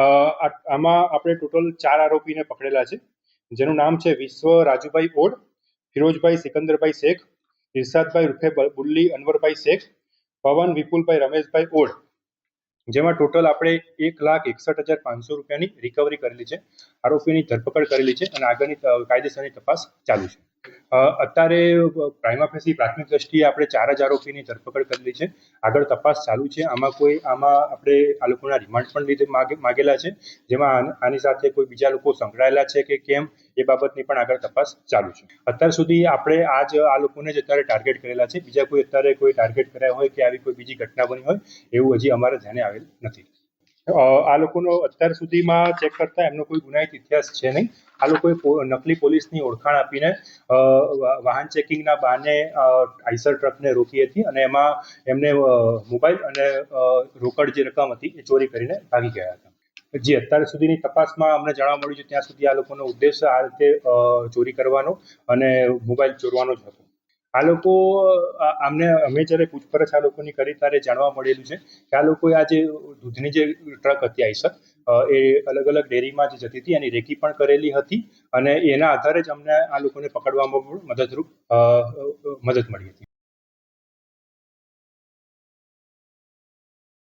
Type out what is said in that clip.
આમાં આપણે ટોટલ 4 આરોપીને પકડેલા છે, જેનું નામ છે વિશ્વ રાજુભાઈ ઓડ, ફિરોજભાઈ સિકંદરભાઈ શેખ, ઇરશાદભાઈ ઉર્ફે બુલ્લી અનવરભાઈ શેખ, પવન વિપુલભાઈ રમેશભાઈ ઓડ, જેમાં ટોટલ આપણે 1,61,500 રૂપિયાની રિકવરી કરેલી છે. આરોપીની ધરપકડ કરેલી છે અને આગળની કાયદેસરની તપાસ ચાલુ છે. અત્યારે પ્રાઇમા ફેસી પ્રાથમિક દ્રષ્ટિએ આપણે 4 જ આરોપીની ધરપકડ કરેલી છે. આગળ તપાસ ચાલુ છે. આમાં આપણે આ લોકોના રિમાન્ડ પણ માગેલા છે, જેમાં આની સાથે કોઈ બીજા લોકો સંકળાયેલા છે કે કેમ એ બાબતની પણ આગળ તપાસ ચાલુ છે. અત્યાર સુધી આપણે આ લોકોને જ અત્યારે ટાર્ગેટ કરેલા છે. બીજા કોઈ અત્યારે કોઈ ટાર્ગેટ કર્યા હોય કે આવી કોઈ બીજી ઘટના બની હોય એવું હજી અમારા ધ્યાને આવેલ નથી. આ લોકોનો અત્યાર સુધીમાં ચેક કરતા એમનો કોઈ ગુનાહિત ઇતિહાસ છે નહીં. આ લોકોએ નકલી પોલીસની ઓળખાણ આપીને વાહન ચેકિંગના બહાને આઈસર ટ્રકને રોકી હતી અને એમાં એમને મોબાઈલ અને રોકડ જે રકમ હતી એ ચોરી કરીને ભાગી ગયા હતા. જે અત્યાર સુધીની તપાસમાં અમને જાણવા મળ્યું છે ત્યાં સુધી આ લોકોનો ઉદ્દેશ આ રીતે ચોરી કરવાનો અને મોબાઈલ ચોરવાનો જ હતો. આ લોકો અમે જ્યારે પૂછપરછ આ લોકોની કરી ત્યારે જાણવા મળેલું છે કે આ લોકોએ આ જે દૂધની જે ટ્રક હતી આઈસર એ અલગ અલગ ડેરીમાં જે જતી હતી એની રેકી પણ કરેલી હતી અને એના આધારે જ અમને આ લોકોને પકડવામાં પણ મદદ મળી હતી.